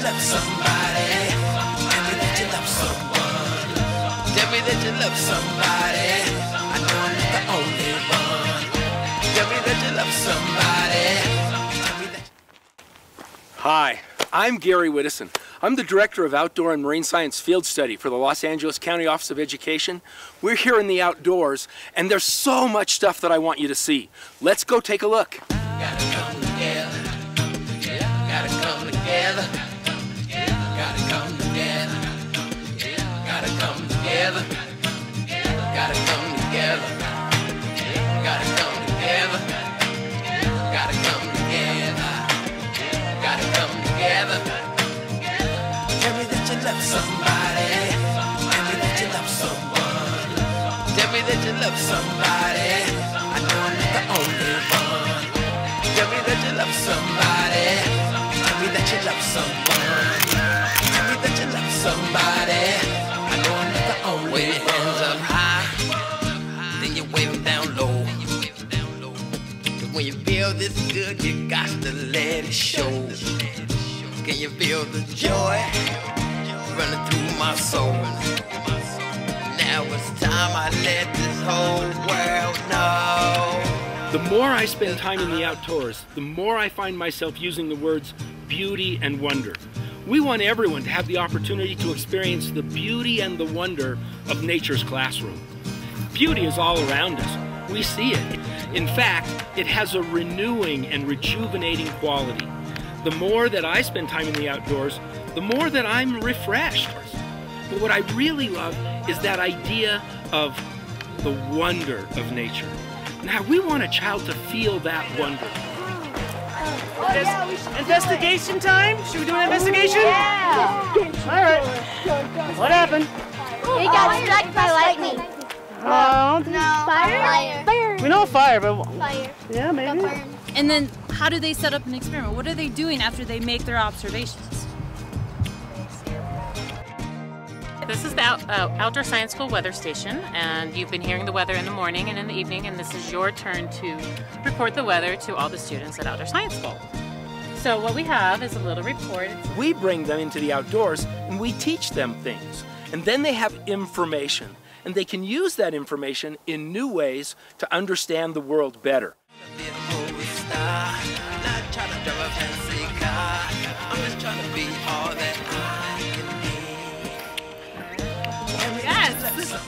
you love somebody. Tell me that you love someone. Tell me that you love somebody. I know I'm not the only one. Tell me that you love somebody. Tell me that. Hi, I'm Gary Whittison. I'm the Director of Outdoor and Marine Science Field Study for the Los Angeles County Office of Education. We're here in the outdoors, and there's so much stuff that I want you to see. Let's go take a look. Gotta come together. Gotta come together. Gotta come together. Gotta come together. Gotta come together. Gotta come together. Gotta come together. Gotta come together. Tell me that you love somebody. Tell me that you love someone. Tell me that you love somebody. I know I'm not the only one. Tell me that you love somebody. Tell me that you love someone. Tell me that you love somebody. I know I'm not the only one. Wave your hands up high, then you wave them down low. 'Cause when you feel this good, you got to let it show. Can you feel the joy running through my soul? Now it's time I let this whole world know. The more I spend time in the outdoors, the more I find myself using the words beauty and wonder. We want everyone to have the opportunity to experience the beauty and the wonder of nature's classroom. Beauty is all around us. We see it. In fact, it has a renewing and rejuvenating quality. The more that I spend time in the outdoors, the more that I'm refreshed. But what I really love is that idea of the wonder of nature. Now, we want a child to feel that wonder. Investigation time? Should we do an investigation? Yeah. All right. What happened? He got struck by lightning. Oh, No. Fire? Fire. we know fire, but Fire. yeah, maybe. And then how do they set up an experiment? What are they doing after they make their observations? This is the Outdoor Science School weather station, and you've been hearing the weather in the morning and in the evening, and this is your turn to report the weather to all the students at Outdoor Science School. So what we have is a little report. We bring them into the outdoors and we teach them things. And then they have information. And they can use that information in new ways to understand the world better.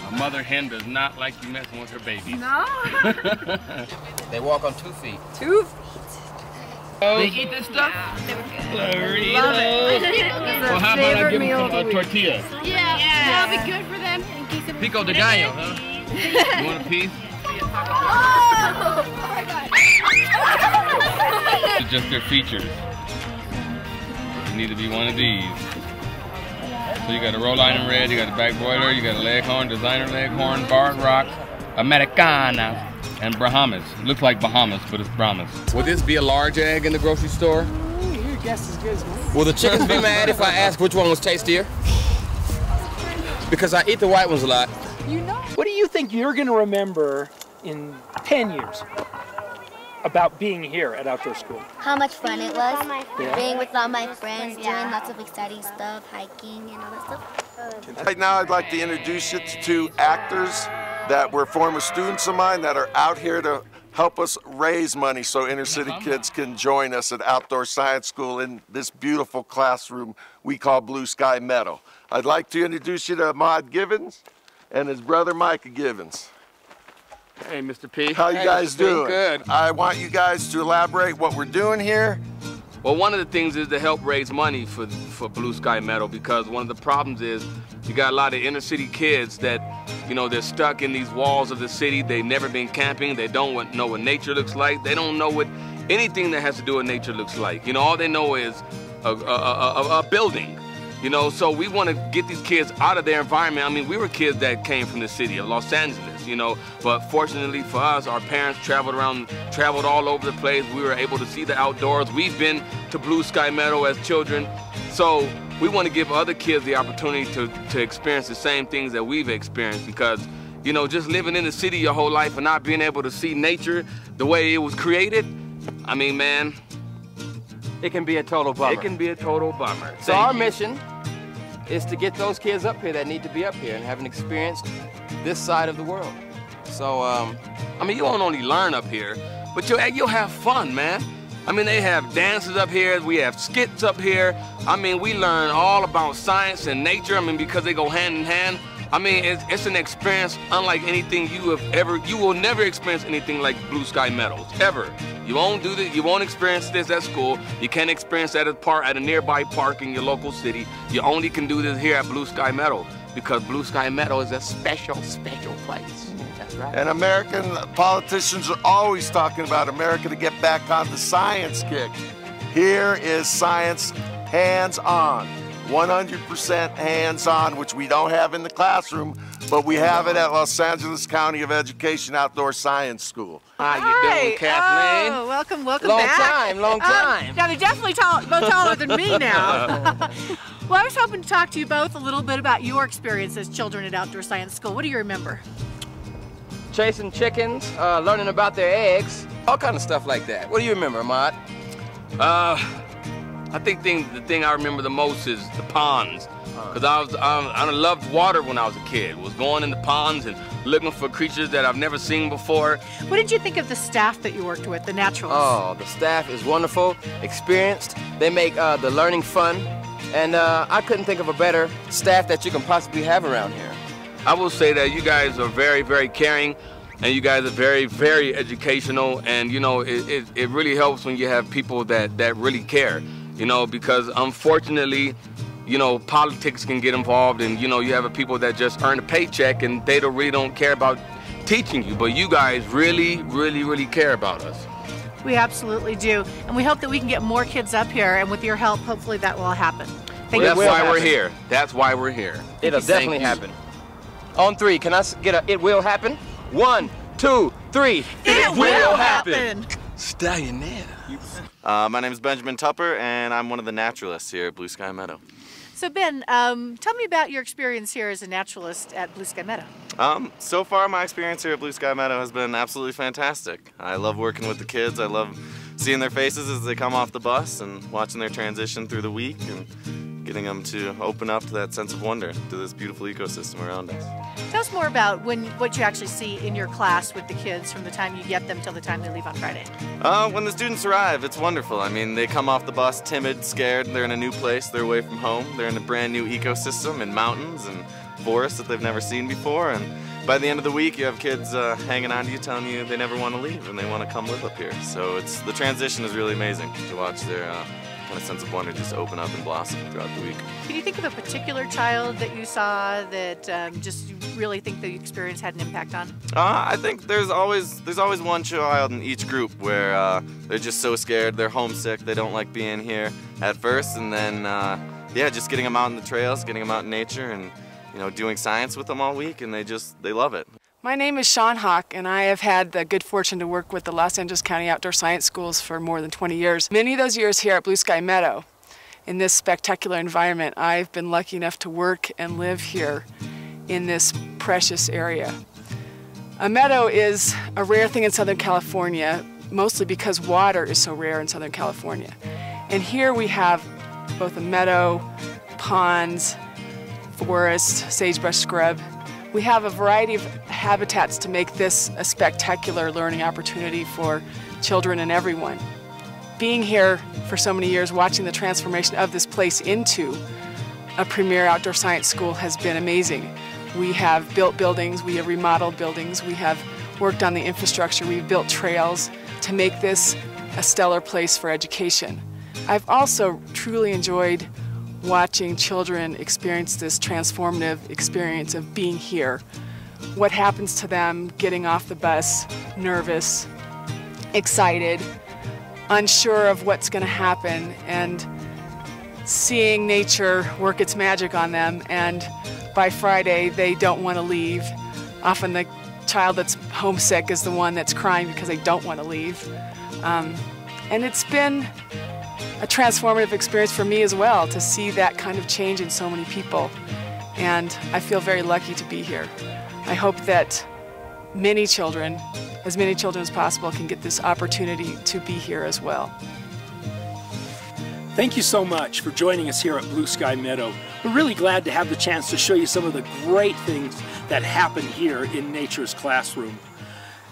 A mother hen does not like you messing with her baby. No. They walk on 2 feet. 2 feet. They eat this stuff? Love it. Well, how about I give them a tortilla? Yeah. That'll be good for them in case of Pico de gallo, huh? You want a piece? Oh my God. It's just their features. You need to be one of these. So you got a roll iron red, you got a back broiler, you got a leghorn, designer leghorn, barred rock, Americana, and Bahamas. It looks like Bahamas, but it's Brahmas. Will this be a large egg in the grocery store? Your guess is good as mine. Will the chickens be mad if I ask which one was tastier? Because I eat the white ones a lot. What do you think you're going to remember in 10 years about being here at Outdoor School? How much fun it was. Yeah. Being with all my friends, doing lots of exciting stuff, hiking and all that stuff. Right now I'd like to introduce you to 2 actors that were former students of mine that are out here to help us raise money so inner city kids can join us at Outdoor Science School in this beautiful classroom we call Blue Sky Meadow. I'd like to introduce you to Ahmad Givens and his brother Micah Givens. Hey, Mr. P. How you guys doing? Good. I want you guys to elaborate what we're doing here. Well, one of the things is to help raise money for Blue Sky Meadow, because one of the problems is you got a lot of inner city kids that, you know, they're stuck in these walls of the city. They've never been camping. They don't know what nature looks like. They don't know what anything that has to do with nature looks like. You know, all they know is a building. You know, so we want to get these kids out of their environment. I mean, we were kids that came from the city of Los Angeles, you know, but fortunately for us, our parents traveled all over the place. We were able to see the outdoors. We've been to Blue Sky Meadow as children. So we want to give other kids the opportunity to experience the same things that we've experienced, because, you know, just living in the city your whole life and not being able to see nature the way it was created, I mean, man, it can be a total bummer. It can be a total bummer. So our mission is to get those kids up here that need to be up here and haven't experienced this side of the world. So, I mean, you won't only learn up here, but you'll have fun, man. I mean, they have dances up here, we have skits up here. I mean, we learn all about science and nature, I mean, because they go hand in hand. I mean, it's an experience unlike anything you will never experience anything like Blue Sky Meadows, ever. You won't do this, you won't experience this at school. You can't experience that at a nearby park in your local city. You only can do this here at Blue Sky Meadow, because Blue Sky Meadow is a special, special place. That's right. And American politicians are always talking about America to get back on the science kick. Here is science hands-on. 100% hands-on, which we don't have in the classroom, but we have it at Los Angeles County of Education Outdoor Science School. How you doing, Kathleen? Oh, welcome back. Long time. Now, they're definitely both taller than me now. Well, I was hoping to talk to you both a little bit about your experience as children at Outdoor Science School. What do you remember? Chasing chickens, learning about their eggs, all kind of stuff like that. What do you remember, Ahmad? I think the thing I remember the most is the ponds. Because I loved water when I was a kid. Was going in the ponds and looking for creatures that I've never seen before. What did you think of the staff that you worked with, the naturalists? Oh, the staff is wonderful, experienced. They make the learning fun. And I couldn't think of a better staff that you can possibly have around here. I will say that you guys are very, very caring, and you guys are very, very educational. And, you know, it really helps when you have people that really care. You know, because unfortunately, you know, politics can get involved, and you know, you have people that just earn a paycheck and they really don't care about teaching you. But you guys really, really, really care about us. We absolutely do, and we hope that we can get more kids up here, and with your help, hopefully that will happen. That's why we're here. That's why we're here. It'll definitely happen. On three, can I get a it will happen? 1, 2, 3. It will happen. Stallionaire. My name is Benjamin Tupper, and I'm one of the naturalists here at Blue Sky Meadow. So Ben, tell me about your experience here as a naturalist at Blue Sky Meadow. So far, my experience here at Blue Sky Meadow has been absolutely fantastic. I love working with the kids. I love seeing their faces as they come off the bus and watching their transition through the week and getting them to open up to that sense of wonder to this beautiful ecosystem around us. Tell us more about what you actually see in your class with the kids from the time you get them till the time they leave on Friday. When the students arrive, it's wonderful. I mean, they come off the bus timid, scared, they're in a new place, they're away from home, they're in a brand new ecosystem and mountains and forests that they've never seen before, and by the end of the week you have kids hanging on to you, telling you they never want to leave and they want to come live up here. So the transition is really amazing to watch their kind of sense of wonder just open up and blossom throughout the week. Can you think of a particular child that you saw that just you really think the experience had an impact on? I think there's always one child in each group where they're just so scared, they're homesick, they don't like being here at first, and then yeah, just getting them out in the trails, getting them out in nature, and you know, doing science with them all week, and they love it. My name is Sean Hawk, and I have had the good fortune to work with the Los Angeles County Outdoor Science Schools for more than 20 years. Many of those years here at Blue Sky Meadow, in this spectacular environment, I've been lucky enough to work and live here in this precious area. A meadow is a rare thing in Southern California, mostly because water is so rare in Southern California. And here we have both a meadow, ponds, forest, sagebrush scrub. We have a variety of habitats to make this a spectacular learning opportunity for children and everyone. Being here for so many years, watching the transformation of this place into a premier outdoor science school has been amazing. We have built buildings, we have remodeled buildings, we have worked on the infrastructure, we've built trails to make this a stellar place for education. I've also truly enjoyed watching children experience this transformative experience of being here. What happens to them getting off the bus, nervous, excited, unsure of what's going to happen, and seeing nature work its magic on them, and by Friday they don't want to leave. Often the child that's homesick is the one that's crying because they don't want to leave. And it's been a transformative experience for me as well to see that kind of change in so many people. And I feel very lucky to be here. I hope that many children, as many children as possible, can get this opportunity to be here as well. Thank you so much for joining us here at Blue Sky Meadow. We're really glad to have the chance to show you some of the great things that happen here in nature's classroom.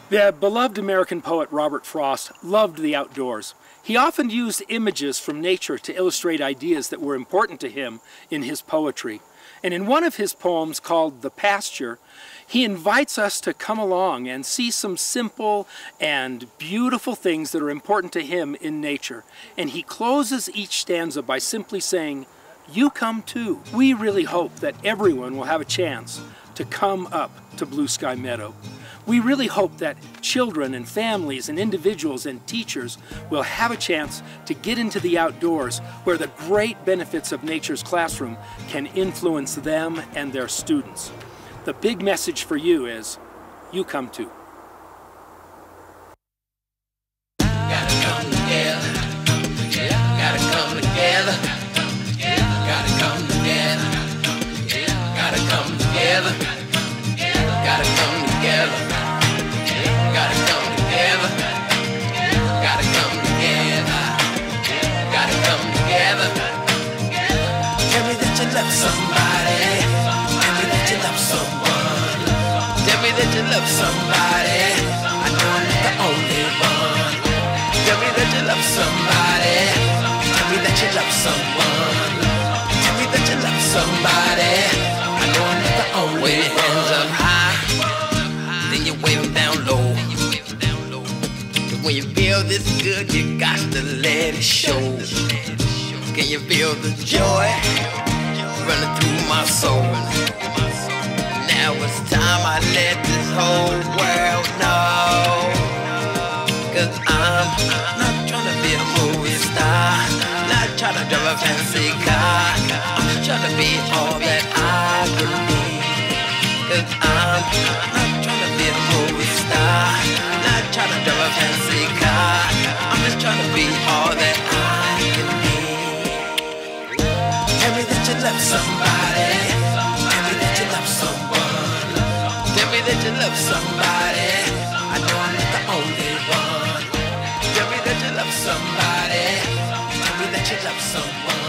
The beloved American poet Robert Frost loved the outdoors. He often used images from nature to illustrate ideas that were important to him in his poetry. And in one of his poems called The Pasture, he invites us to come along and see some simple and beautiful things that are important to him in nature. And he closes each stanza by simply saying, "You come too." We really hope that everyone will have a chance to come up to Blue Sky Meadow. We really hope that children and families and individuals and teachers will have a chance to get into the outdoors where the great benefits of nature's classroom can influence them and their students. The big message for you is, you come too. Gotta come together. Gotta come together. Gotta come together. Gotta come together. Gotta come together. Gotta come together. Gotta come together. Gotta come together. Tell me that you love somebody. Tell me that you love someone. Tell me that you love somebody. I know I'm not the only one. Tell me that you love somebody. Tell me that you love someone. Tell me that you love somebody. I know I'm not the only one. Wave your hands up high, then you wave them down low. When you feel this good, you got to let it show. Can you feel the joy running through my soul? Now it's time I let this whole world know. 'Cause I'm not trying to be a movie star, not trying to drive a fancy car. I'm just trying to be all that I can be. 'Cause I'm not trying to be a movie star, not trying to drive a fancy car. I'm just trying to be all that I can be. Tell me that you love somebody. Tell me that you love someone. Tell me that you love somebody. I know I'm not the only one. Tell me that you love somebody. Tell me that you love someone.